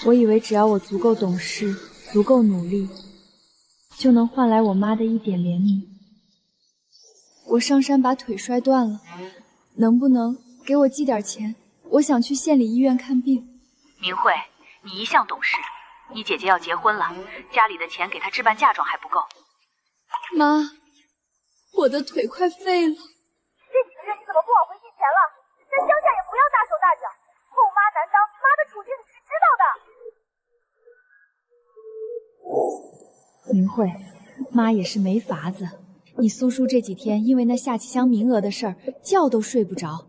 我以为只要我足够懂事，足够努力，就能换来我妈的一点怜悯。我上山把腿摔断了，能不能给我寄点钱？我想去县里医院看病。明慧，你一向懂事，你姐姐要结婚了，家里的钱给她置办嫁妆还不够。妈，我的腿快废了。这几个月你怎么不往回寄钱了？在乡下也不要大手大脚，后妈难当，妈的处境你是知道的。明慧，妈也是没法子。你苏叔这几天因为那下棋乡名额的事儿，觉都睡不着。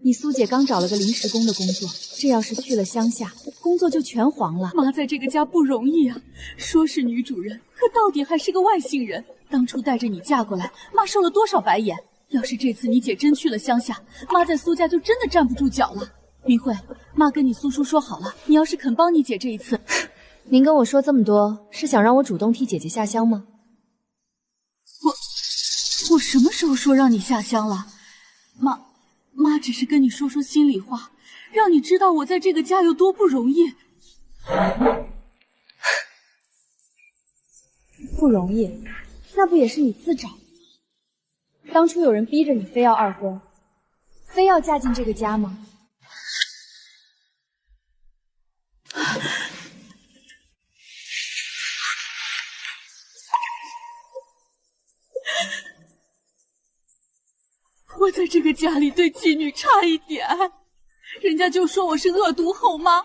你苏姐刚找了个临时工的工作，这要是去了乡下，工作就全黄了。妈在这个家不容易啊，说是女主人，可到底还是个外姓人。当初带着你嫁过来，妈受了多少白眼。要是这次你姐真去了乡下，妈在苏家就真的站不住脚了。明慧，妈跟你苏叔说好了，你要是肯帮你姐这一次。您跟我说这么多，是想让我主动替姐姐下乡吗？我什么时候说让你下乡了？妈只是跟你说说心里话，让你知道我在这个家有多不容易。不容易，那不也是你自找的吗？当初有人逼着你非要二婚，非要嫁进这个家吗？我在这个家里对妓女差一点，人家就说我是恶毒后妈，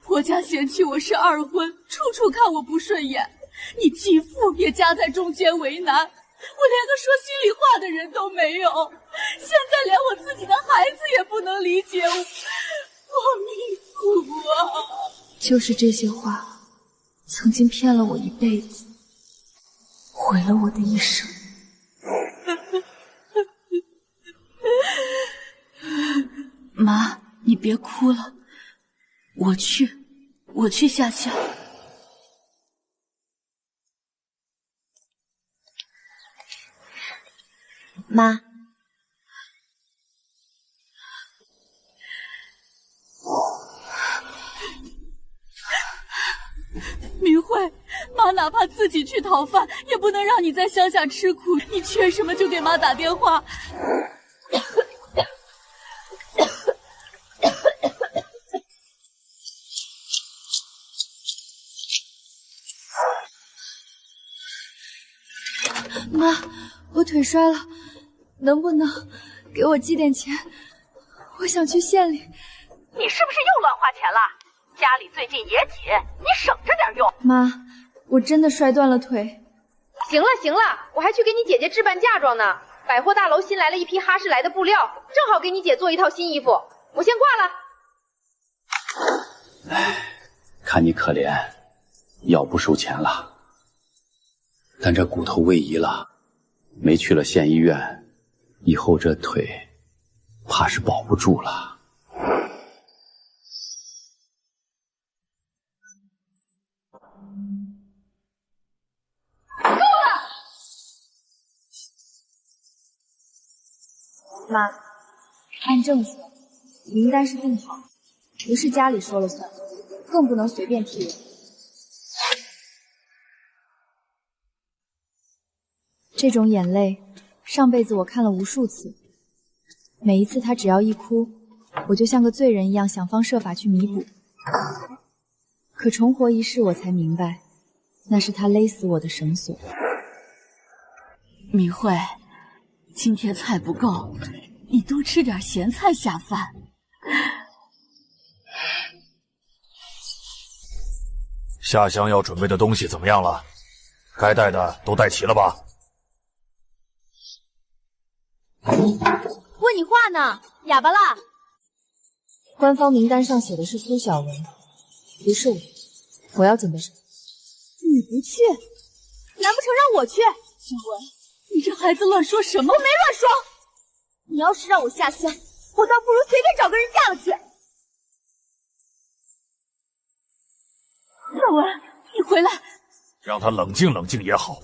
婆家嫌弃我是二婚，处处看我不顺眼，你继父也夹在中间为难，我连个说心里话的人都没有，现在连我自己的孩子也不能理解我，阿弥陀佛啊！就是这些话，曾经骗了我一辈子，毁了我的一生。妈，你别哭了，我去下乡。妈，明慧，妈哪怕自己去讨饭，也不能让你在乡下吃苦。你缺什么就给妈打电话。妈，我腿摔了，能不能给我寄点钱？我想去县里。你是不是又乱花钱了？家里最近也紧，你省着点用。妈，我真的摔断了腿。行了行了，我还去给你姐姐置办嫁妆呢。百货大楼新来了一批哈士来的布料，正好给你姐做一套新衣服。我先挂了。唉，看你可怜，要不收钱了。但这骨头位移了，没去了县医院，以后这腿怕是保不住了。够了！妈，按政策，名单是定好，不是家里说了算，更不能随便提人。这种眼泪，上辈子我看了无数次。每一次他只要一哭，我就像个罪人一样想方设法去弥补。可重活一世，我才明白，那是他勒死我的绳索。明慧，今天菜不够，你多吃点咸菜下饭。下乡要准备的东西怎么样了？该带的都带齐了吧？问你话呢，哑巴啦！官方名单上写的是苏小文，不是我。我要准备什么？你不去，难不成让我去？小文，你这孩子乱说什么？我没乱说。你要是让我下乡，我倒不如随便找个人嫁了去。小文，你回来，让他冷静冷静也好。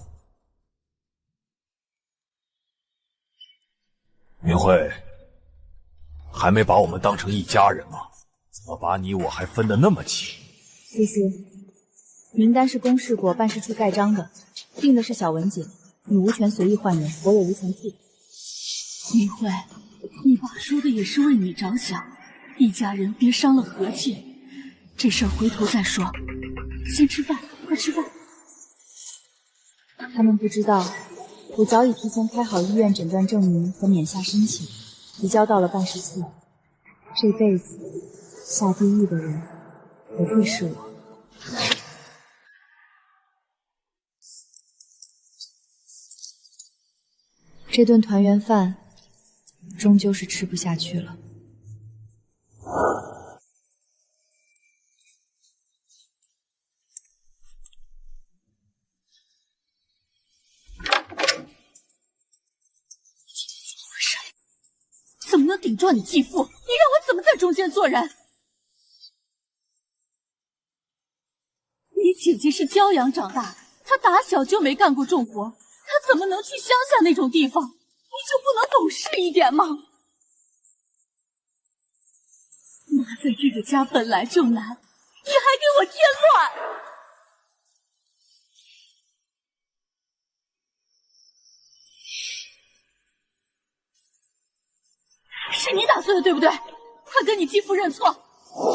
明慧，还没把我们当成一家人吗？怎么把你我还分得那么清？苏叔，名单是公示过办事处盖章的，定的是小文姐，你无权随意换人，我也无权替。明慧，你爸说的也是为你着想，一家人别伤了和气。这事儿回头再说，先吃饭，快吃饭。他们不知道，我早已提前开好医院诊断证明和免下申请，提交到了办事处。这辈子下地狱的人不会是我。这顿团圆饭终究是吃不下去了。怎么能顶撞你继父？你让我怎么在中间做人？你姐姐是骄阳长大，她打小就没干过重活，她怎么能去乡下那种地方？你就不能懂事一点吗？妈在这个家本来就难，你还给我添乱！是你打碎的，对不对？快跟你继父认错！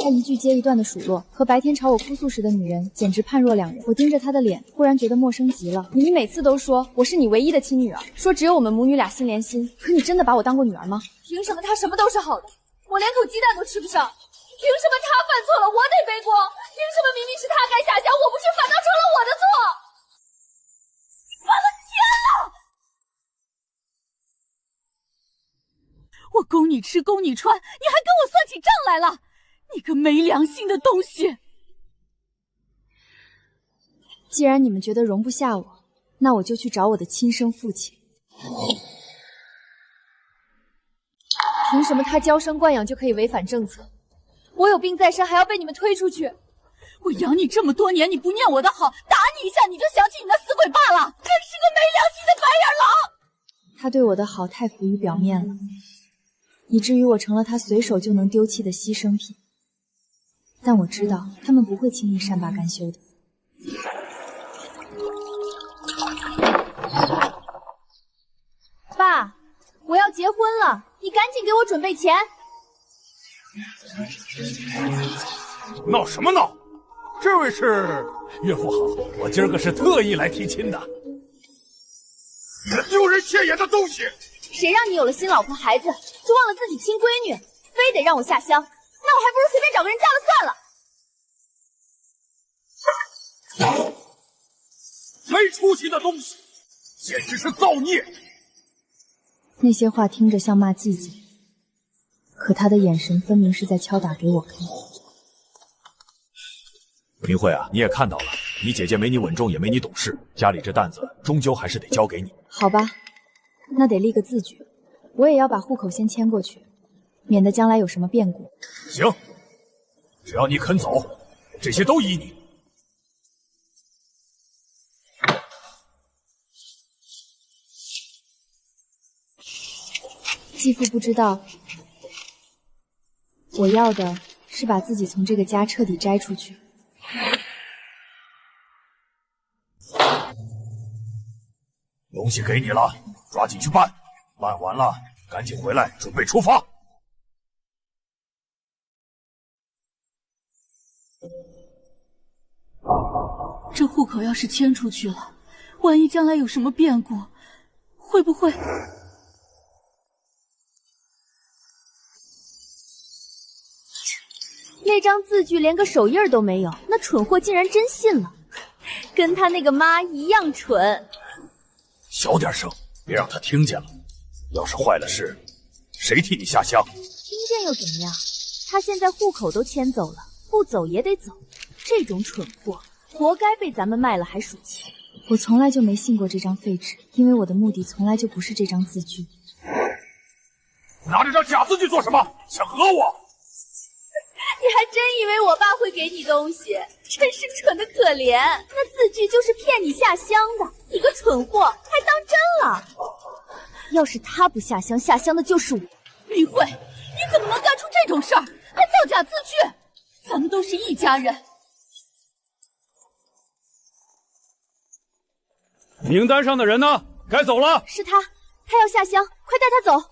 他一句接一段的数落，和白天朝我哭诉时的女人简直判若两人。我盯着他的脸，忽然觉得陌生极了。你每次都说我是你唯一的亲女儿，说只有我们母女俩心连心，可你真的把我当过女儿吗？凭什么他什么都是好的，我连口鸡蛋都吃不上？凭什么他犯错了我得背锅？凭什么明明是他该下乡，我不去反倒成了我的错？反了天了！我供你吃，供你穿，你还跟我算起账来了！你个没良心的东西！既然你们觉得容不下我，那我就去找我的亲生父亲。凭什么他娇生惯养就可以违反政策？我有病在身，还要被你们推出去？我养你这么多年，你不念我的好，打你一下你就想起你那死鬼爸了，真是个没良心的白眼狼！他对我的好太浮于表面了，以至于我成了他随手就能丢弃的牺牲品。但我知道他们不会轻易善罢甘休的。爸，我要结婚了，你赶紧给我准备钱。闹什么闹？这位是岳父好，我今儿个是特意来提亲的。你个丢人现眼的东西！谁让你有了新老婆孩子，就忘了自己亲闺女，非得让我下乡？那我还不如随便找个人嫁了算了。没出息的东西，简直是造孽！那些话听着像骂季季，可他的眼神分明是在敲打给我看。明慧啊，你也看到了，你姐姐没你稳重，也没你懂事，家里这担子终究还是得交给你。好吧，那得立个字据，我也要把户口先迁过去，免得将来有什么变故。行，只要你肯走，这些都依你。继父不知道，我要的是把自己从这个家彻底摘出去。东西给你了，抓紧去办，办完了赶紧回来，准备出发。这户口要是迁出去了，万一将来有什么变故，会不会……那张字据连个手印都没有，那蠢货竟然真信了，跟他那个妈一样蠢。小点声，别让他听见了。要是坏了事，谁替你下乡？听见又怎么样？他现在户口都迁走了，不走也得走。这种蠢货，活该被咱们卖了还数钱。我从来就没信过这张废纸，因为我的目的从来就不是这张字据。拿这张假字据做什么？想讹我？你还真以为我爸会给你东西？真是蠢得可怜。那字据就是骗你下乡的，你个蠢货还当真了？要是他不下乡，下乡的就是我。明慧，你怎么能干出这种事儿，还造假字据？咱们都是一家人，名单上的人呢？该走了。是他，他要下乡，快带他走。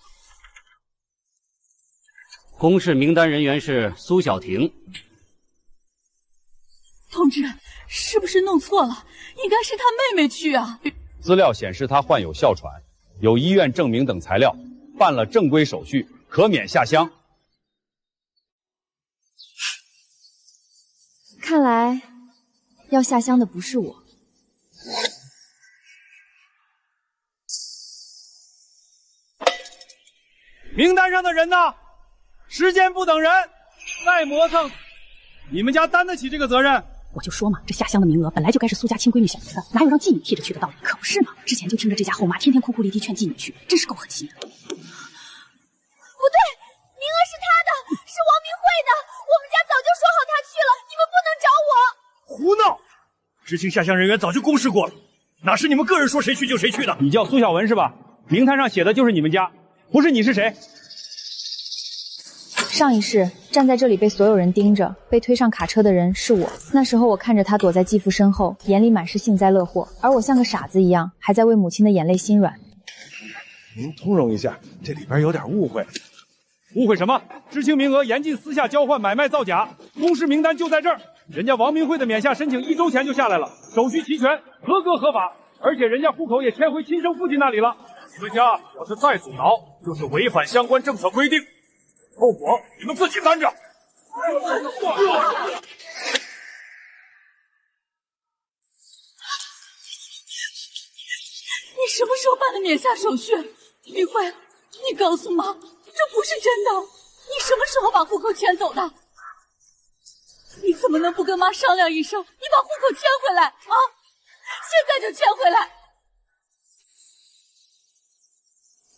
公示名单人员是苏小婷。同志，是不是弄错了？应该是他妹妹去啊。资料显示他患有哮喘，有医院证明等材料，办了正规手续，可免下乡。看来要下乡的不是我。名单上的人呢？时间不等人，再磨蹭，你们家担得起这个责任？我就说嘛，这下乡的名额本来就该是苏家亲闺女小姨的，哪有让继女替着去的道理？可不是嘛！之前就听着这家后妈天天哭哭啼啼劝继女去，真是够狠心的。不对，名额是他的，是王明慧的，我们家早就说好他去了，你们不能找我。胡闹！知情下乡人员早就公示过了，哪是你们个人说谁去就谁去的？你叫苏小文是吧？名单上写的就是你们家，不是你是谁？上一世站在这里被所有人盯着，被推上卡车的人是我。那时候我看着他躲在继父身后，眼里满是幸灾乐祸，而我像个傻子一样，还在为母亲的眼泪心软。您通融一下，这里边有点误会。误会什么？知情名额严禁私下交换、买卖、造假，公示名单就在这儿。人家王明慧的免下申请1周前就下来了，手续齐全，合格合法，而且人家户口也迁回亲生父亲那里了。你们家要是再阻挠，就是违反相关政策规定，后果你们自己担着。你什么时候办的免下手续？明慧，你告诉妈，这不是真的。你什么时候把户口迁走的？你怎么能不跟妈商量一声？你把户口迁回来啊！现在就迁回来。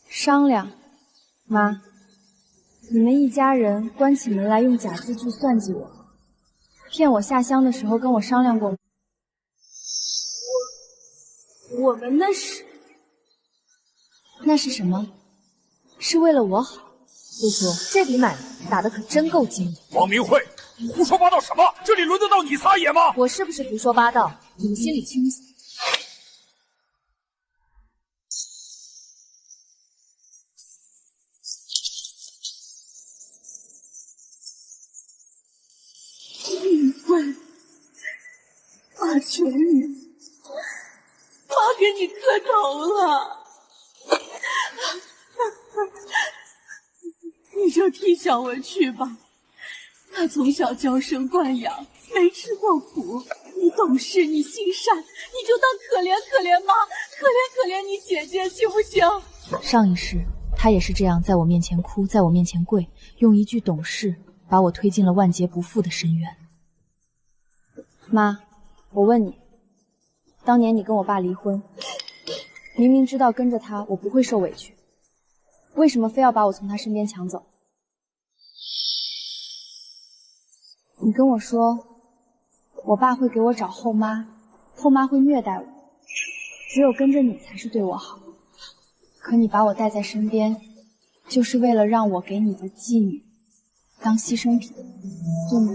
商量，妈，你们一家人关起门来用假字据算计我，骗我下乡的时候跟我商量过吗？我们那是什么？是为了我好。叔叔，这笔买卖打得可真够精的。王明慧，你胡说八道什么？这里轮得到你撒野吗？我是不是胡说八道？你们心里清楚。明慧，妈求你，妈给你磕头了。你就替小文去吧，他从小娇生惯养，没吃过苦。你懂事，你心善，你就当可怜可怜妈，可怜可怜你姐姐，行不行？上一世他也是这样，在我面前哭，在我面前跪，用一句懂事把我推进了万劫不复的深渊。妈，我问你，当年你跟我爸离婚，明明知道跟着他我不会受委屈，为什么非要把我从他身边抢走？你跟我说，我爸会给我找后妈，后妈会虐待我，只有跟着你才是对我好。可你把我带在身边，就是为了让我给你的妓女当牺牲品，对吗？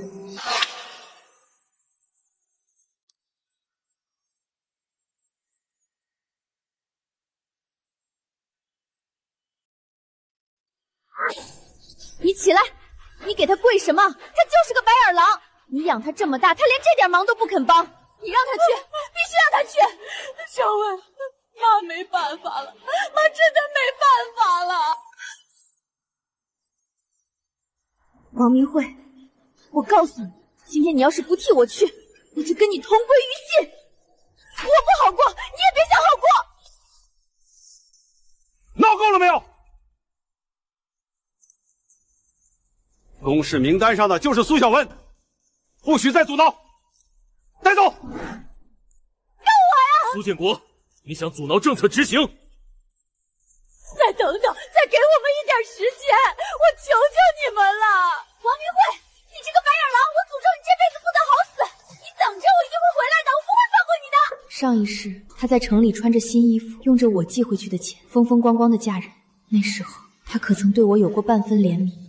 你起来，你给他跪什么？他就是个白眼狼，你养他这么大，他连这点忙都不肯帮，你让他去，必须让他去。小文，妈没办法了，妈真的没办法了。王明慧，我告诉你，今天你要是不替我去，我就跟你同归于尽。我不好过，你也别想好过。闹够了没有？公示名单上的就是苏小文，不许再阻挠，带走！让我呀！苏建国，你想阻挠政策执行？再等等，再给我们一点时间，我求求你们了！王明慧，你这个白眼狼，我诅咒你这辈子不得好死！你等着，我一定会回来的，我不会放过你的。上一世他在城里穿着新衣服，用着我寄回去的钱，风风光光的嫁人。那时候他可曾对我有过半分怜悯？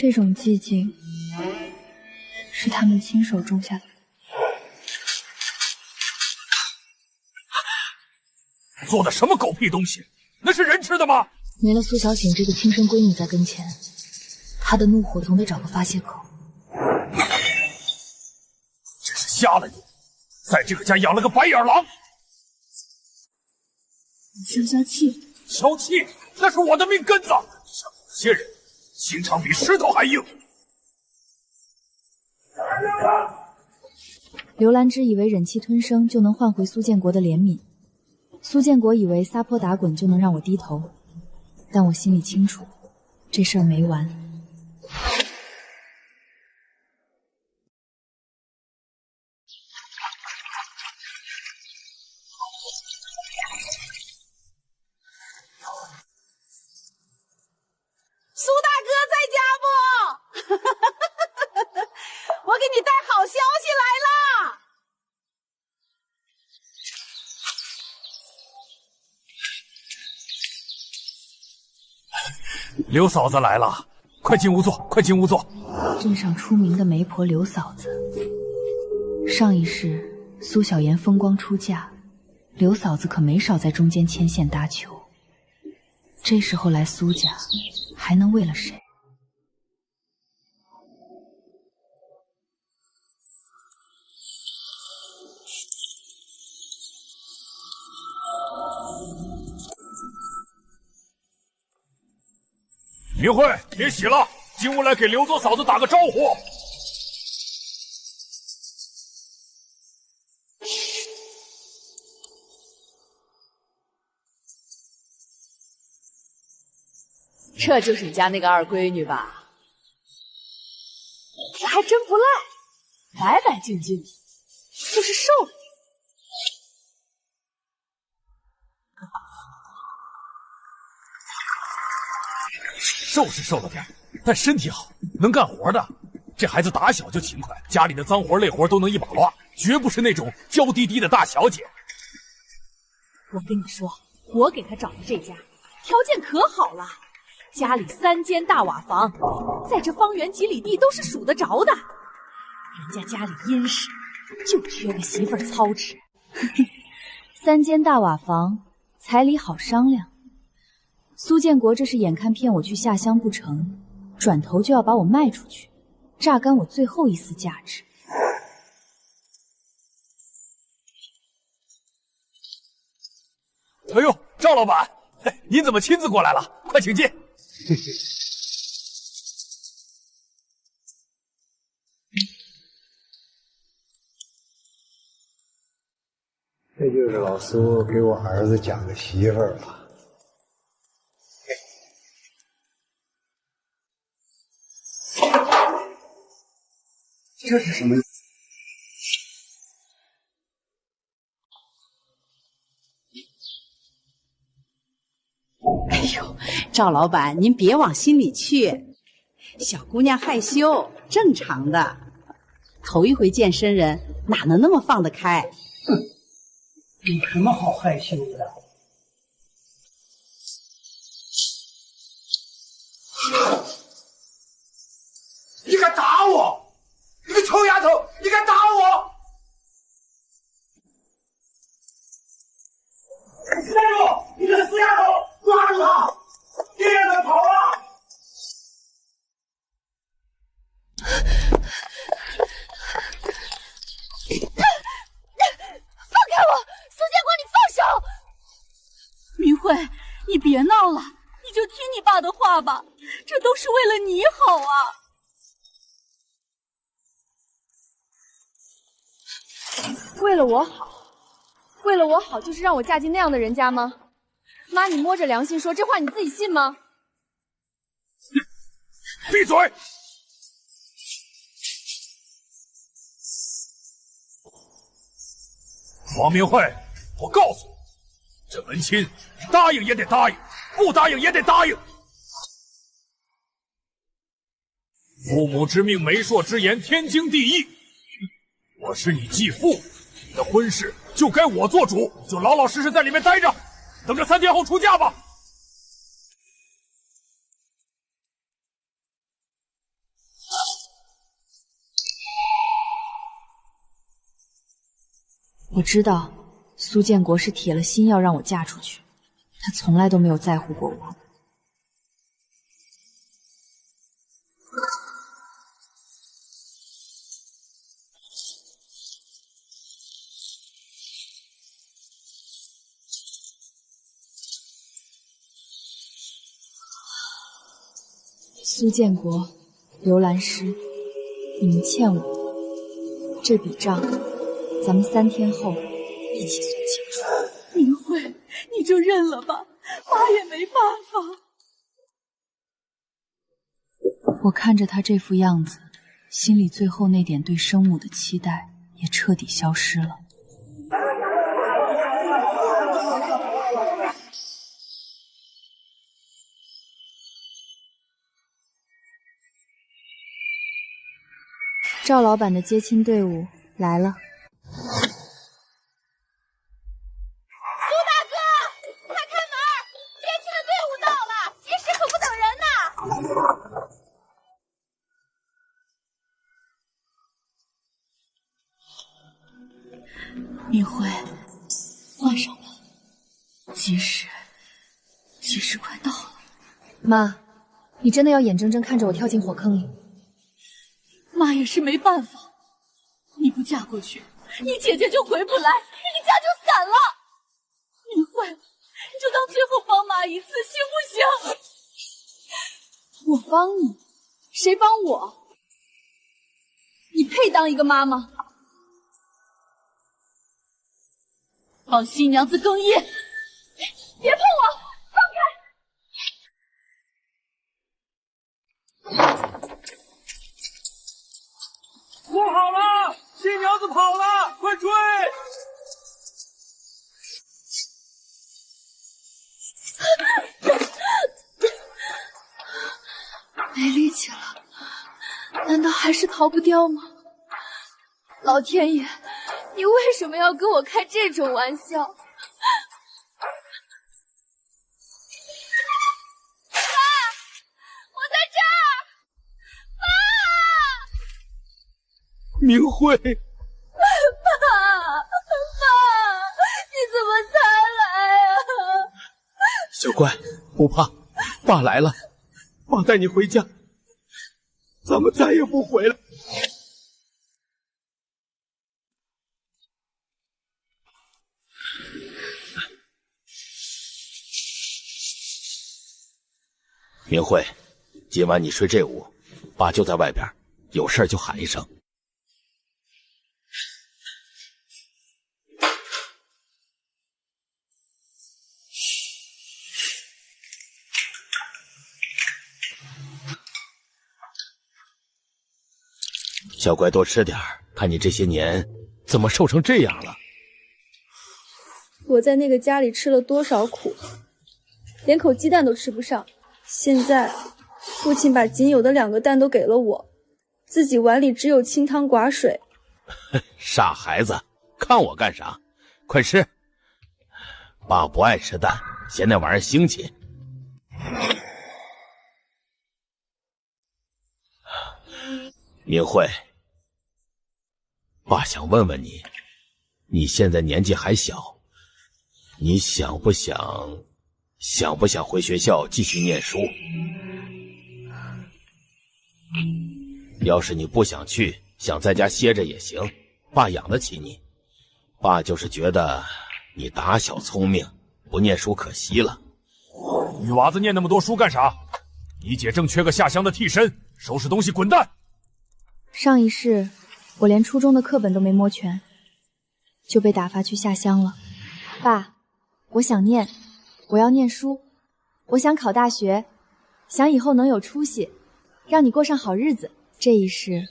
这种寂静是他们亲手种下的。做的什么狗屁东西？那是人吃的吗？没了苏小醒这个亲生闺女在跟前，他的怒火总得找个发泄口。真是瞎了眼，在这个家养了个白眼狼！你消气。消气，那是我的命根子。像有些人心肠比石头还硬。刘兰芝以为忍气吞声就能换回苏建国的怜悯，苏建国以为撒泼打滚就能让我低头，但我心里清楚，这事儿没完。苏大哥在家不？我给你带好消息来了。刘嫂子来了，快进屋坐，快进屋坐。镇上出名的媒婆刘嫂子，上一世苏小妍风光出嫁，刘嫂子可没少在中间牵线搭球。这时候来苏家，还能为了谁？明慧，别洗了，进屋来给刘左嫂子打个招呼。这就是你家那个二闺女吧？这还真不赖，白白净净的，就是瘦了点。瘦是瘦了点，但身体好，能干活的。这孩子打小就勤快，家里的脏活累活都能一把抓，绝不是那种娇滴滴的大小姐。我跟你说，我给她找的这家条件可好了，家里3间大瓦房，在这方圆几里地都是数得着的。人家家里殷实，就缺个媳妇儿操持。3间大瓦房，彩礼好商量。苏建国这是眼看骗我去下乡不成，转头就要把我卖出去，榨干我最后一丝价值。哎呦，赵老板，您怎么亲自过来了？快请进。这就是老苏给我儿子讲的媳妇儿了。这是什么意思？哎呦，赵老板，您别往心里去，小姑娘害羞，正常的。头一回见生人，哪能那么放得开？哼，有什么好害羞的？你敢打我！你个臭丫头，你敢打我！站住！你这个死丫头，抓住他！别让他跑了！放开我！苏建国，你放手！明慧，你别闹了，你就听你爸的话吧，这都是为了你好啊！为了我好，为了我好，就是让我嫁进那样的人家吗？妈，你摸着良心说，这话你自己信吗？闭嘴！王明慧，我告诉你，这门亲答应也得答应，不答应也得答应。父母之命，媒妁之言，天经地义。我是你继父，你的婚事就该我做主，就老老实实在里面待着，等着3天后出嫁吧。我知道苏建国是铁了心要让我嫁出去，他从来都没有在乎过我。苏建国、刘兰诗，你们欠我这笔账，咱们3天后一起算清楚。明慧，你就认了吧，妈也没办法。我看着他这副样子，心里最后那点对生母的期待也彻底消失了。赵老板的接亲队伍来了。苏大哥，快开门！接亲的队伍到了，吉时可不等人呐！明慧，换上吧，吉时快到了。妈，你真的要眼睁睁看着我跳进火坑里？妈也是没办法，你不嫁过去，你姐姐就回不来，这个家就散了。明慧，你就当最后帮妈一次，行不行？我帮你？谁帮我？你配当一个妈吗？帮新娘子更衣，别碰我，放开！不好了，新娘子跑了，快追！没力气了，难道还是逃不掉吗？老天爷，你为什么要跟我开这种玩笑？爸，我在这儿！爸，明慧，爸，你怎么才来啊？小乖，不怕，爸来了，爸带你回家，咱们再也不回来。明慧，今晚你睡这屋，爸就在外边，有事就喊一声。小乖，多吃点儿，看你这些年怎么瘦成这样了。我在那个家里吃了多少苦，连口鸡蛋都吃不上。现在，父亲把仅有的2个蛋都给了我，自己碗里只有清汤寡水。傻孩子，看我干啥？快吃！爸不爱吃蛋，嫌那玩意儿腥气。明慧，爸想问问你，你现在年纪还小，你想不想回学校继续念书？要是你不想去，想在家歇着也行，爸养得起你。爸就是觉得你打小聪明，不念书可惜了。女娃子念那么多书干啥？你姐正缺个下乡的替身，收拾东西滚蛋！上一世，我连初中的课本都没摸全，就被打发去下乡了。爸，我想念，我要念书，我想考大学，想以后能有出息，让你过上好日子。这一世，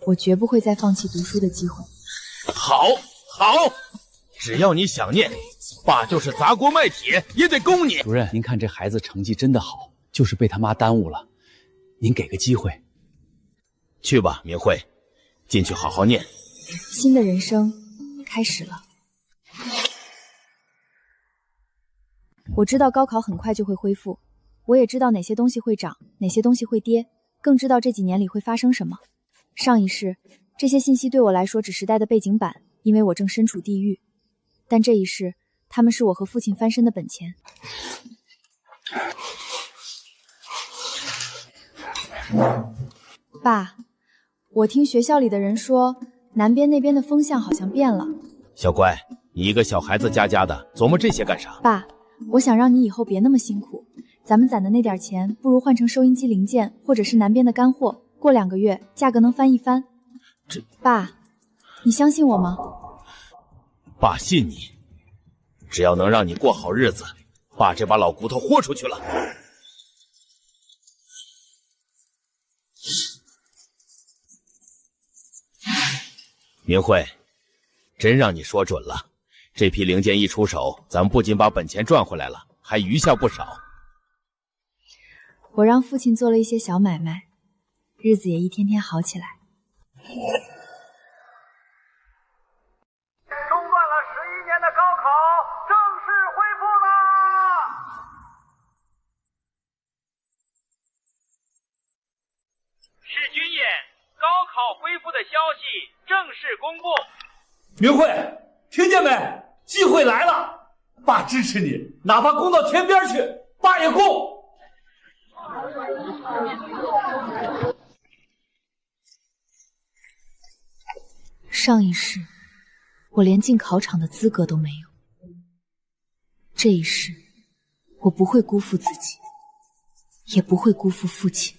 我绝不会再放弃读书的机会。好，好，只要你想念，爸就是砸锅卖铁也得供你。主任，您看这孩子成绩真的好，就是被他妈耽误了，您给个机会。去吧，明慧，进去好好念。新的人生开始了。我知道高考很快就会恢复，我也知道哪些东西会涨，哪些东西会跌，更知道这几年里会发生什么。上一世，这些信息对我来说只是带的背景板，因为我正身处地狱。但这一世，他们是我和父亲翻身的本钱。爸，我听学校里的人说，南边那边的风向好像变了。小乖，你一个小孩子家的，琢磨这些干啥？爸，我想让你以后别那么辛苦，咱们攒的那点钱，不如换成收音机零件，或者是南边的干货，过2个月价格能翻一番。爸，你相信我吗？爸信你，只要能让你过好日子，爸这把老骨头豁出去了。明慧，真让你说准了，这批零件一出手，咱们不仅把本钱赚回来了，还余下不少。我让父亲做了一些小买卖，日子也一天天好起来。中断了11年的高考正式恢复啦！世君爷，高考恢复的消息正式公布。明慧，听见没？机会来了，爸支持你，哪怕攻到天边去，爸也攻。上一世，我连进考场的资格都没有。这一世，我不会辜负自己，也不会辜负父亲。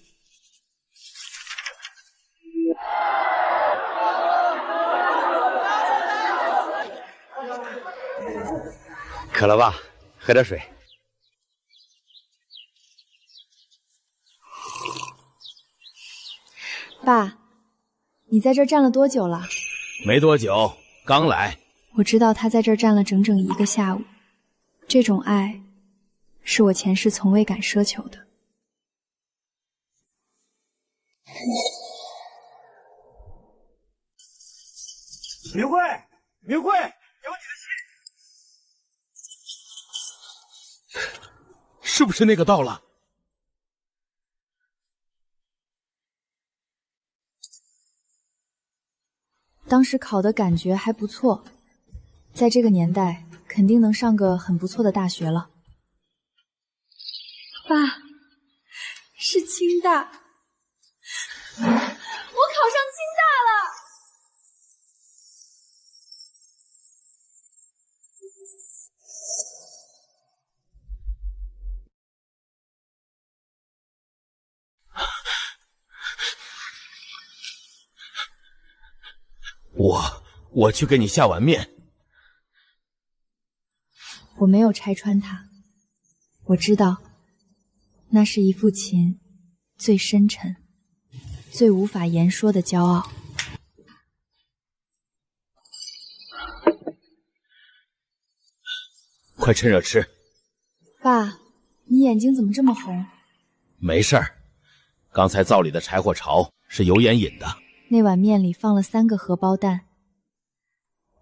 渴了吧？喝点水。爸，你在这儿站了多久了？没多久，刚来。我知道他在这儿站了整整1个下午。这种爱，是我前世从未敢奢求的。明慧，明慧，有你的信。是不是那个到了？当时考的感觉还不错，在这个年代肯定能上个很不错的大学了。爸，是清大，我考上清大了！我去给你下碗面。我没有拆穿它，我知道，那是一父亲最深沉、最无法言说的骄傲。快趁热吃。爸，你眼睛怎么这么红？没事儿，刚才灶里的柴火巢是油盐引的。那碗面里放了3个荷包蛋，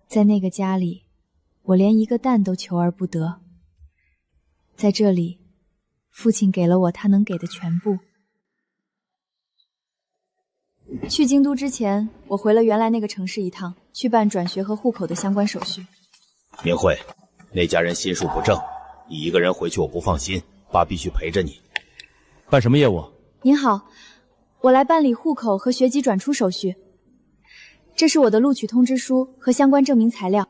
在那个家里，我连1个蛋都求而不得。在这里，父亲给了我他能给的全部。去京都之前，我回了原来那个城市一趟，去办转学和户口的相关手续。明慧，那家人心术不正，你一个人回去我不放心，爸必须陪着你。办什么业务？您好，我来办理户口和学籍转出手续。这是我的录取通知书和相关证明材料。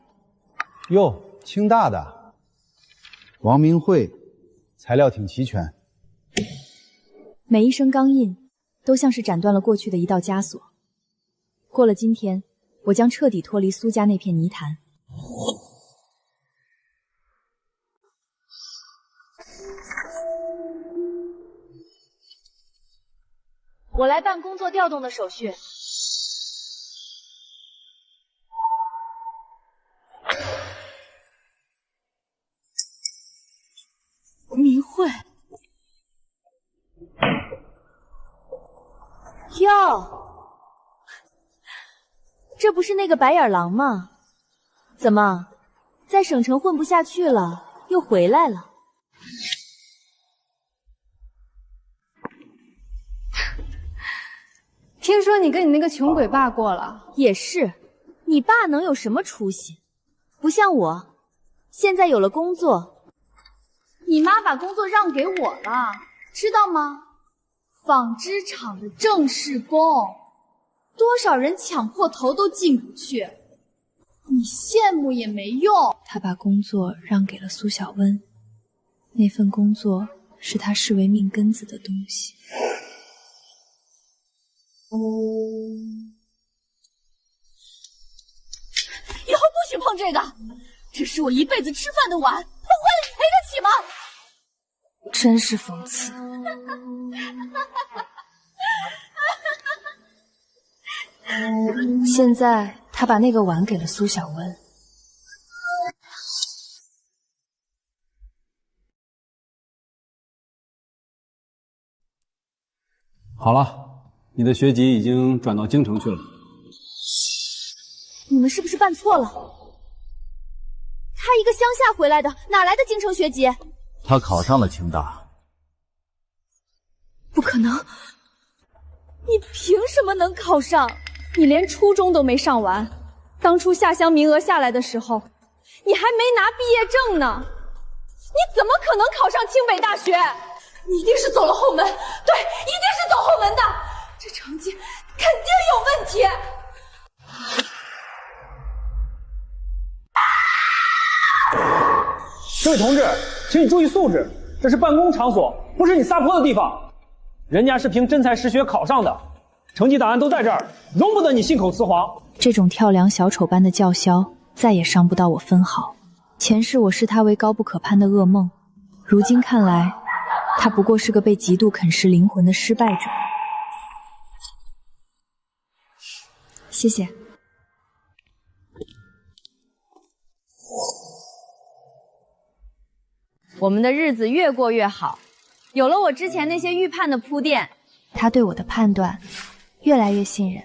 哟，清大的，王明慧，材料挺齐全。每一声钢印，都像是斩断了过去的一道枷锁。过了今天，我将彻底脱离苏家那片泥潭。我来办工作调动的手续。明慧，哟，这不是那个白眼狼吗？怎么，在省城混不下去了，又回来了？听说你跟你那个穷鬼爸过了。也是，你爸能有什么出息？不像我，现在有了工作，你妈把工作让给我了，知道吗？纺织厂的正式工，多少人抢破头都进不去，你羡慕也没用。他把工作让给了苏小温，那份工作是他视为命根子的东西。以后不许碰这个，这是我一辈子吃饭的碗，碰坏了你赔得起吗？真是讽刺。现在他把那个碗给了苏小温。好了，你的学籍已经转到京城去了。你们是不是办错了？他一个乡下回来的，哪来的京城学籍？他考上了清大。不可能！你凭什么能考上？你连初中都没上完，当初下乡名额下来的时候，你还没拿毕业证呢，你怎么可能考上清北大学？你一定是走了后门，对，一定是走后门的，这成绩肯定有问题。这位同志，请你注意素质，这是办公场所，不是你撒泼的地方。人家是凭真才实学考上的，成绩档案都在这儿，容不得你信口雌黄。这种跳梁小丑般的叫嚣，再也伤不到我分毫。前世我视他为高不可攀的噩梦，如今看来，他不过是个被嫉妒啃食灵魂的失败者。谢谢。我们的日子越过越好，有了我之前那些预判的铺垫，他对我的判断越来越信任。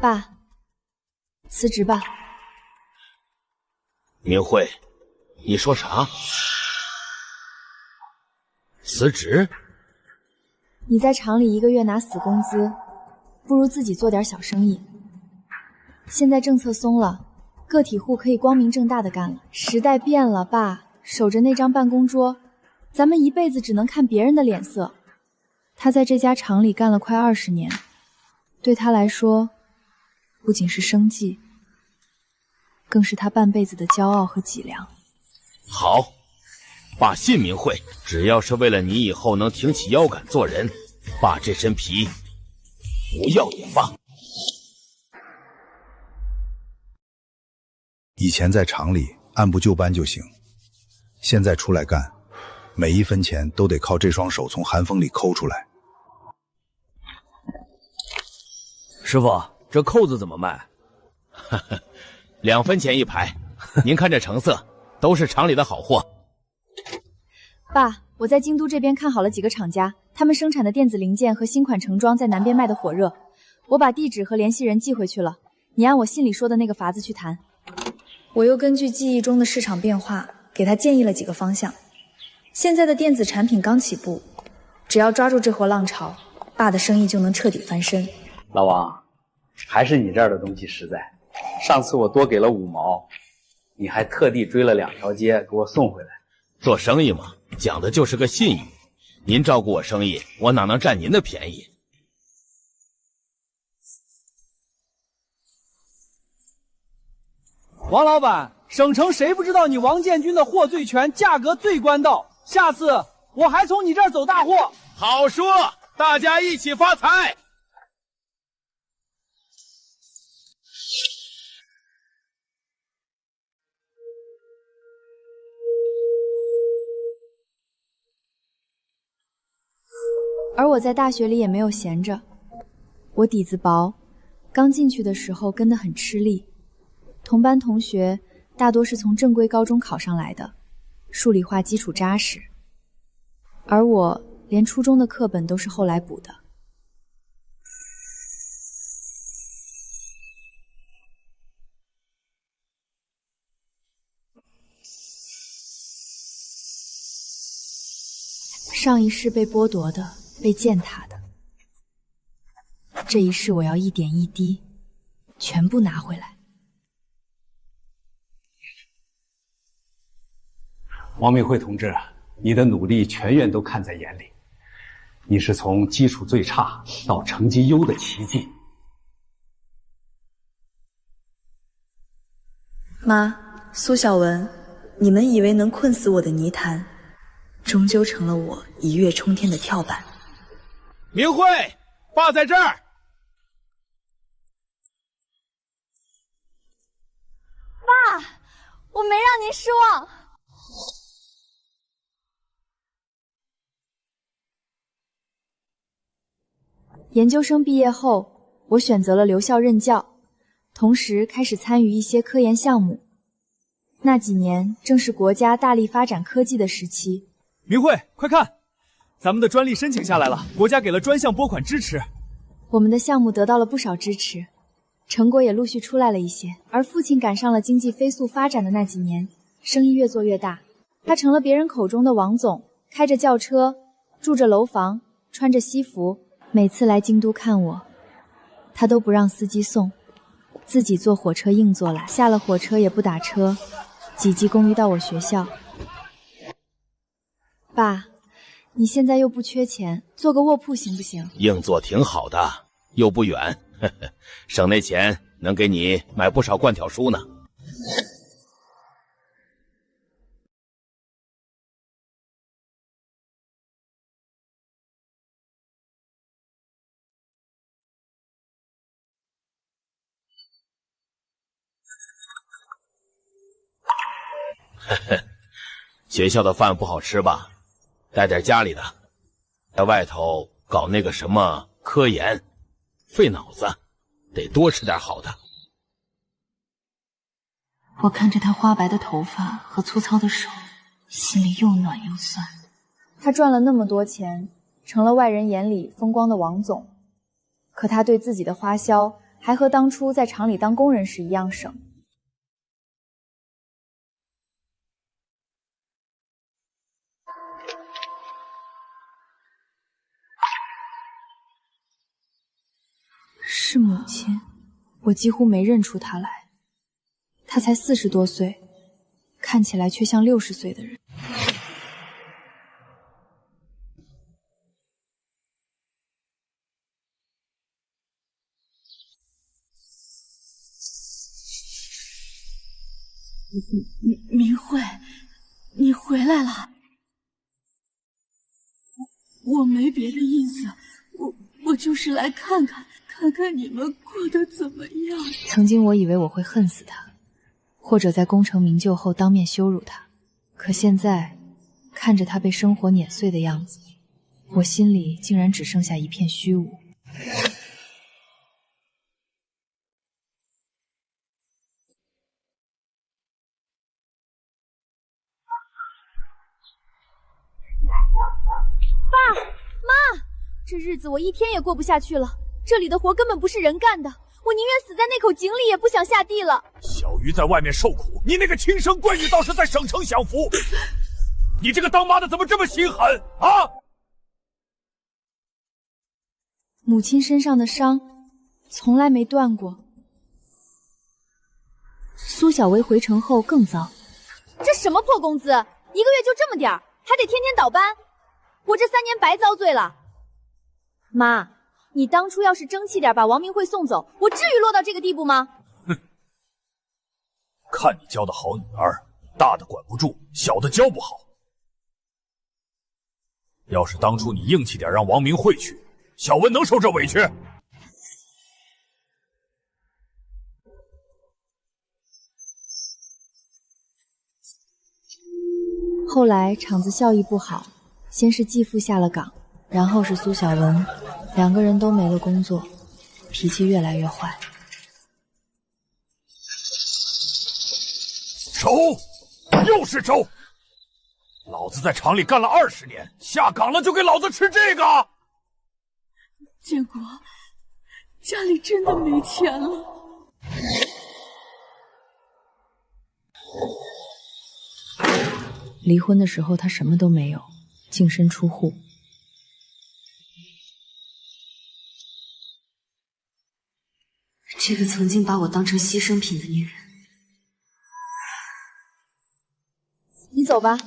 爸，辞职吧。明慧，你说啥？辞职？你在厂里1个月拿死工资，不如自己做点小生意。现在政策松了，个体户可以光明正大的干了。时代变了，爸，守着那张办公桌，咱们一辈子只能看别人的脸色。他在这家厂里干了快20年，对他来说，不仅是生计，更是他半辈子的骄傲和脊梁。好，爸信明慧，只要是为了你以后能挺起腰杆做人，爸这身皮不要也罢。以前在厂里按部就班就行，现在出来干，每一分钱都得靠这双手从寒风里抠出来。师傅，这扣子怎么卖？2分钱一排。您看这成色，都是厂里的好货。爸，我在京都这边看好了几个厂家，他们生产的电子零件和新款程装在南边卖的火热。我把地址和联系人寄回去了，你按我信里说的那个法子去谈。我又根据记忆中的市场变化，给他建议了几个方向。现在的电子产品刚起步，只要抓住这波浪潮，爸的生意就能彻底翻身。老王，还是你这儿的东西实在。上次我多给了5毛，你还特地追了2条街给我送回来。做生意嘛，讲的就是个信誉。您照顾我生意，我哪能占您的便宜？王老板，省城谁不知道你王建军的货最全，价格最官道？下次我还从你这儿走大货。好说，大家一起发财。而我在大学里也没有闲着，我底子薄，刚进去的时候跟得很吃力。同班同学大多是从正规高中考上来的，数理化基础扎实，而我连初中的课本都是后来补的。上一世被剥夺的，被践踏的，这一世我要一点一滴全部拿回来。王明慧同志，你的努力全院都看在眼里。你是从基础最差到成绩优的奇迹。妈，苏小文，你们以为能困死我的泥潭，终究成了我一跃冲天的跳板。明慧，爸在这儿。爸，我没让您失望。研究生毕业后，我选择了留校任教，同时开始参与一些科研项目。那几年正是国家大力发展科技的时期。明慧，快看，咱们的专利申请下来了，国家给了专项拨款支持。我们的项目得到了不少支持，成果也陆续出来了一些。而父亲赶上了经济飞速发展的那几年，生意越做越大，他成了别人口中的王总，开着轿车，住着楼房，穿着西服。每次来京都看我，他都不让司机送，自己坐火车硬座来，下了火车也不打车，挤挤公寓到我学校。爸，你现在又不缺钱，做个卧铺行不行？硬座挺好的，又不远，呵呵，省那钱能给你买不少灌条书呢。呵呵，学校的饭不好吃吧？带点家里的，在外头搞那个什么科研，费脑子，得多吃点好的。我看着他花白的头发和粗糙的手，心里又暖又酸。他赚了那么多钱，成了外人眼里风光的王总，可他对自己的花销还和当初在厂里当工人时一样省。是母亲，我几乎没认出她来。她才40多岁，看起来却像60岁的人。明慧，你回来了。我没别的意思，我就是来看看你们过得怎么样。曾经我以为我会恨死他，或者在功成名就后当面羞辱他，可现在看着他被生活碾碎的样子，我心里竟然只剩下一片虚无。爸妈，这日子我一天也过不下去了。这里的活根本不是人干的，我宁愿死在那口井里，也不想下地了。小鱼在外面受苦，你那个亲生闺女倒是在省城享福。你这个当妈的怎么这么心狠啊？母亲身上的伤从来没断过。苏小薇回城后更糟。这什么破工资，一个月就这么点儿，还得天天倒班，我这3年白遭罪了。妈，你当初要是争气点，把王明慧送走，我至于落到这个地步吗？哼，看你教的好女儿，大的管不住，小的教不好。要是当初你硬气点，让王明慧去，小文能受这委屈？后来厂子效益不好，先是继父下了岗，然后是苏小文，2个人都没了工作，脾气越来越坏。粥，又是粥！老子在厂里干了20年，下岗了就给老子吃这个！建国，家里真的没钱了。离婚的时候他什么都没有，净身出户。这个曾经把我当成牺牲品的女人。你走吧，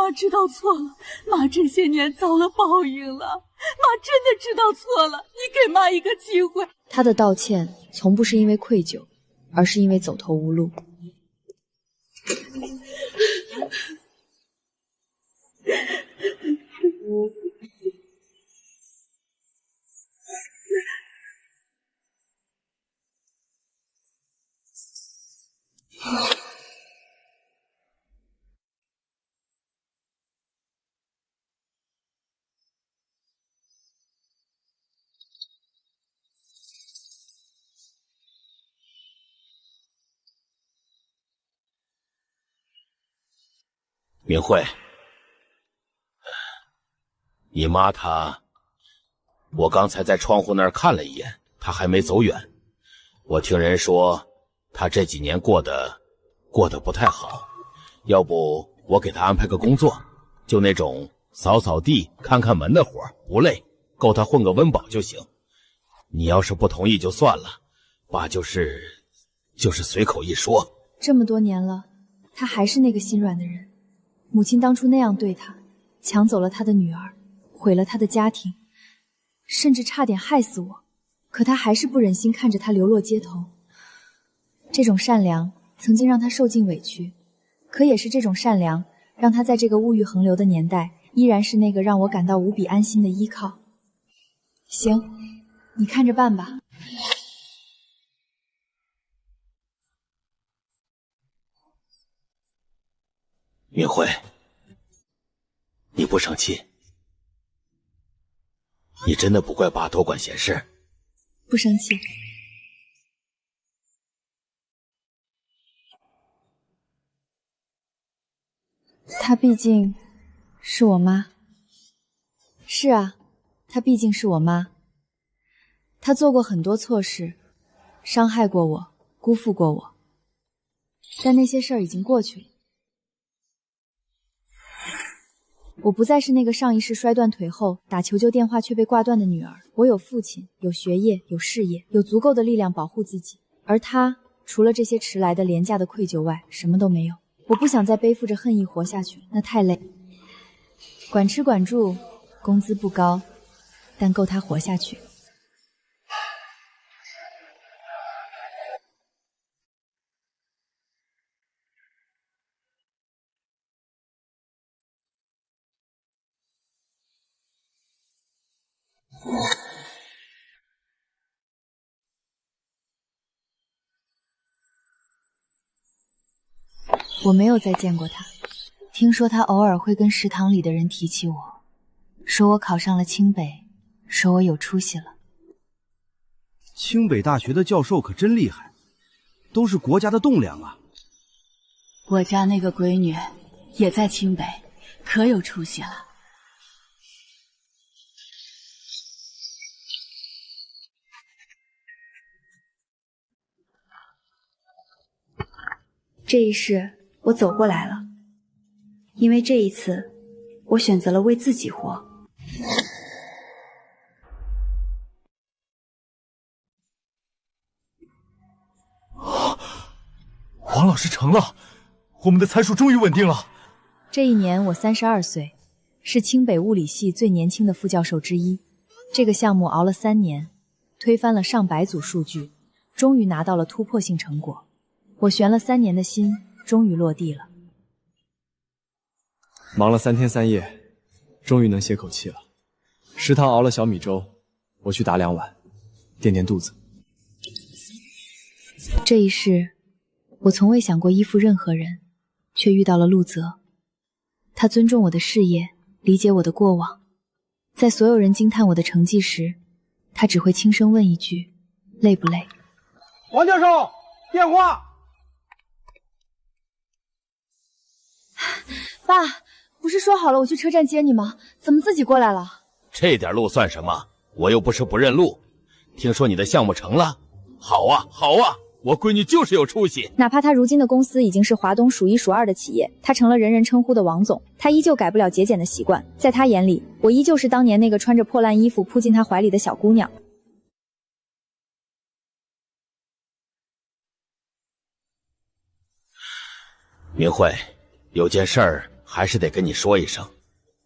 妈知道错了，妈这些年遭了报应了，妈真的知道错了，你给妈一个机会。他的道歉从不是因为愧疚，而是因为走投无路。明慧，你妈她，我刚才在窗户那儿看了一眼，她还没走远。我听人说，她这几年过得不太好，要不我给她安排个工作，就那种扫扫地、看看门的活，不累，够她混个温饱就行。你要是不同意就算了，爸就是随口一说。这么多年了，他还是那个心软的人。母亲当初那样对他，抢走了他的女儿，毁了他的家庭，甚至差点害死我，可他还是不忍心看着他流落街头。这种善良曾经让他受尽委屈，可也是这种善良让他在这个物欲横流的年代，依然是那个让我感到无比安心的依靠。行，你看着办吧。明慧，你不生气？你真的不怪爸多管闲事？不生气。她毕竟是我妈。是啊，她毕竟是我妈。她做过很多错事，伤害过我，辜负过我，但那些事儿已经过去了。我不再是那个上一世摔断腿后打求救电话却被挂断的女儿，我有父亲，有学业，有事业，有足够的力量保护自己。而他除了这些迟来的廉价的愧疚外，什么都没有。我不想再背负着恨意活下去，那太累。管吃管住，工资不高，但够他活下去。我没有再见过他，听说他偶尔会跟食堂里的人提起我，说我考上了清北，说我有出息了。清北大学的教授可真厉害，都是国家的栋梁啊。我家那个闺女也在清北，可有出息了。这一世我走过来了，因为这一次我选择了为自己活。王老师成了，我们的参数终于稳定了。这一年我32岁，是清北物理系最年轻的副教授之一。这个项目熬了3年，推翻了上百组数据，终于拿到了突破性成果。我悬了3年的心终于落地了。忙了3天3夜，终于能歇口气了。食堂熬了小米粥，我去打2碗，垫垫肚子。这一世，我从未想过依附任何人，却遇到了陆泽。他尊重我的事业，理解我的过往。在所有人惊叹我的成绩时，他只会轻声问一句：累不累？王教授，电话。爸，不是说好了我去车站接你吗？怎么自己过来了？这点路算什么？我又不是不认路。听说你的项目成了？好啊，好啊！我闺女就是有出息。哪怕她如今的公司已经是华东数1数2的企业，她成了人人称呼的王总，她依旧改不了节俭的习惯。在她眼里，我依旧是当年那个穿着破烂衣服扑进她怀里的小姑娘。明慧，有件事儿还是得跟你说一声，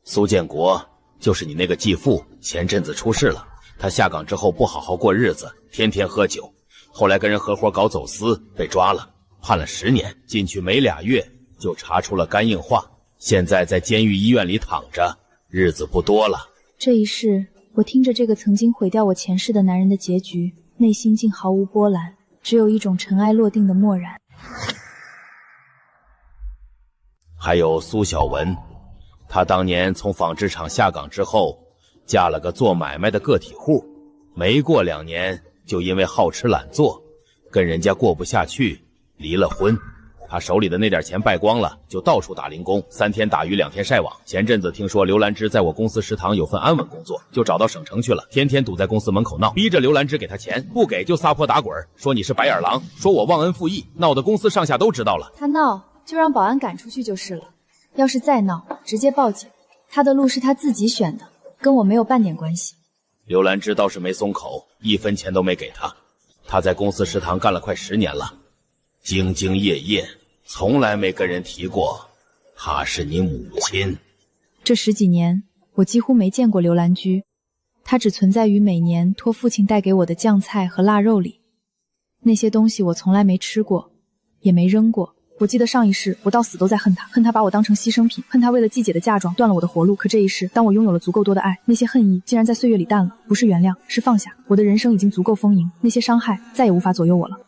苏建国就是你那个继父，前阵子出事了。他下岗之后不好好过日子，天天喝酒，后来跟人合伙搞走私，被抓了，判了10年。进去没2月就查出了肝硬化，现在在监狱医院里躺着，日子不多了。这一世，我听着这个曾经毁掉我前世的男人的结局，内心竟毫无波澜，只有一种尘埃落定的漠然。还有苏小文，她当年从纺织厂下岗之后，嫁了个做买卖的个体户，没过2年就因为好吃懒做，跟人家过不下去，离了婚。他手里的那点钱败光了，就到处打零工，3天打鱼2天晒网。前阵子听说刘兰芝在我公司食堂有份安稳工作，就找到省城去了，天天堵在公司门口闹，逼着刘兰芝给他钱，不给就撒泼打滚，说你是白眼狼，说我忘恩负义，闹得公司上下都知道了。他闹就让保安赶出去就是了，要是再闹，直接报警。他的路是他自己选的，跟我没有半点关系。刘兰芝倒是没松口，1分钱都没给他。他在公司食堂干了快10年了，兢兢业业，从来没跟人提过她是你母亲。这10几年，我几乎没见过刘兰居，她只存在于每年托父亲带给我的酱菜和腊肉里。那些东西我从来没吃过，也没扔过。我记得上一世，我到死都在恨他，恨他把我当成牺牲品，恨他为了季姐的嫁妆断了我的活路。可这一世，当我拥有了足够多的爱，那些恨意竟然在岁月里淡了，不是原谅，是放下。我的人生已经足够丰盈，那些伤害再也无法左右我了。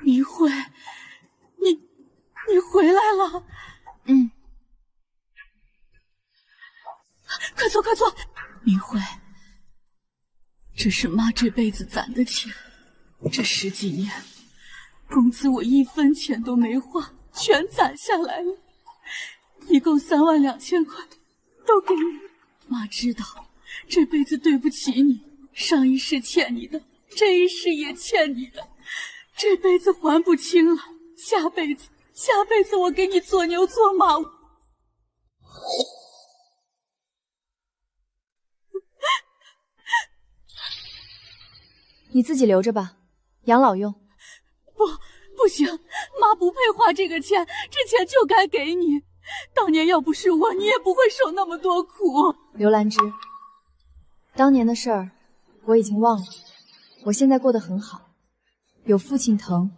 明慧，你回来了。快坐快坐。明慧，这是妈这辈子攒的钱，这10几年工资我1分钱都没花，全攒下来了，一共32000块，都给你。妈知道这辈子对不起你，上一世欠你的，这一世也欠你的，这辈子还不清了，下辈子我给你做牛做马。你自己留着吧，养老用。不行，妈不配花这个钱，这钱就该给你。当年要不是我，你也不会受那么多苦。刘兰芝，当年的事儿我已经忘了，我现在过得很好，有父亲疼，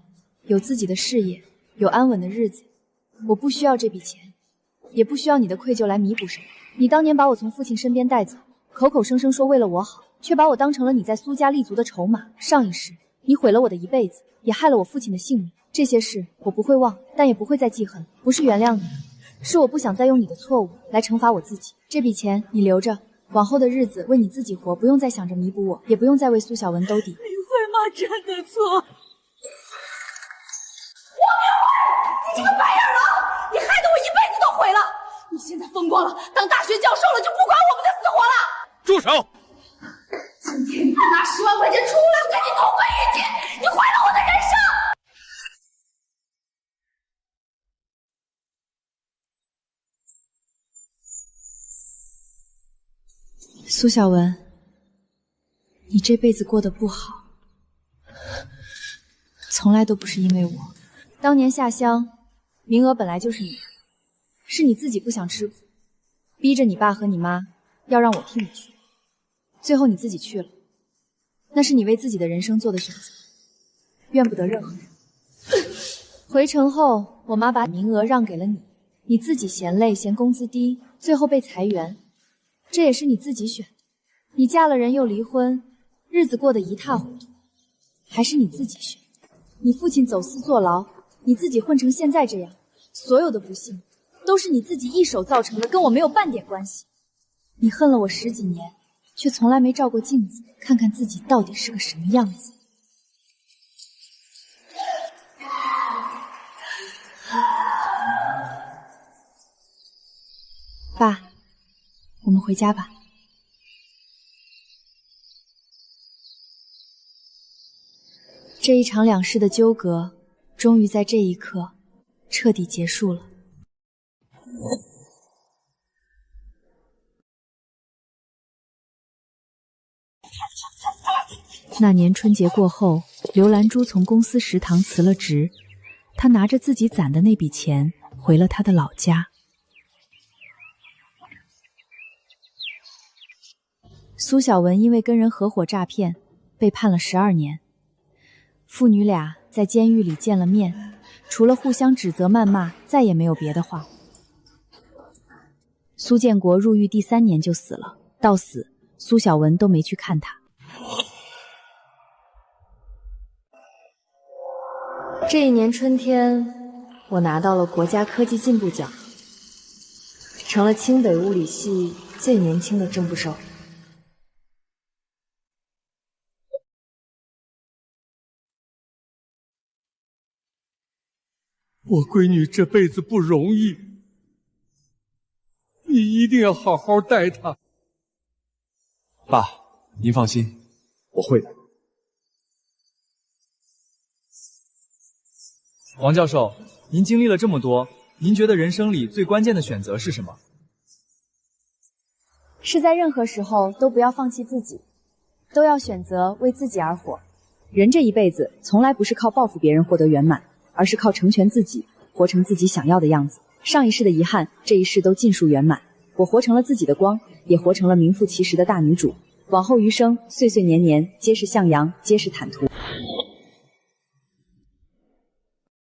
有自己的事业，有安稳的日子。我不需要这笔钱，也不需要你的愧疚来弥补什么。你当年把我从父亲身边带走，口口声声说为了我好，却把我当成了你在苏家立足的筹码。上一世，你毁了我的一辈子，也害了我父亲的性命。这些事我不会忘，但也不会再记恨。不是原谅你，是我不想再用你的错误来惩罚我自己。这笔钱你留着，往后的日子为你自己活，不用再想着弥补我，也不用再为苏小文兜底。明慧，妈真的错。你这个白眼狼，你害得我一辈子都毁了！你现在风光了，当大学教授了，就不管我们的死活了！住手！今天你不拿10万块钱出来，我跟你同归于尽！你毁了我的人生！苏小文，你这辈子过得不好，从来都不是因为我。当年下乡，名额本来就是你的，是你自己不想吃苦，逼着你爸和你妈要让我替你去，最后你自己去了，那是你为自己的人生做的选择，怨不得任何人。回城后，我妈把名额让给了你，你自己嫌累，嫌工资低，最后被裁员，这也是你自己选的。你嫁了人又离婚，日子过得一塌糊涂，还是你自己选的。你父亲走私坐牢，你自己混成现在这样，所有的不幸都是你自己一手造成的，跟我没有半点关系。你恨了我10几年，却从来没照过镜子，看看自己到底是个什么样子。爸，我们回家吧。这一场2世的纠葛，终于在这一刻彻底结束了。那年春节过后，刘兰珠从公司食堂辞了职，她拿着自己攒的那笔钱回了她的老家。苏小文因为跟人合伙诈骗，被判了12年。父女俩在监狱里见了面，除了互相指责谩骂，再也没有别的话。苏建国入狱第3年就死了，到死，苏小文都没去看他。这一年春天，我拿到了国家科技进步奖，成了清北物理系最年轻的正部手。我闺女这辈子不容易，你一定要好好待她。爸，您放心，我会的。王教授，您经历了这么多，您觉得人生里最关键的选择是什么？是在任何时候都不要放弃自己，都要选择为自己而活。人这一辈子从来不是靠报复别人获得圆满，而是靠成全自己，活成自己想要的样子。上一世的遗憾，这一世都尽数圆满。我活成了自己的光，也活成了名副其实的大女主。往后余生，岁岁年年，皆是向阳，皆是坦途。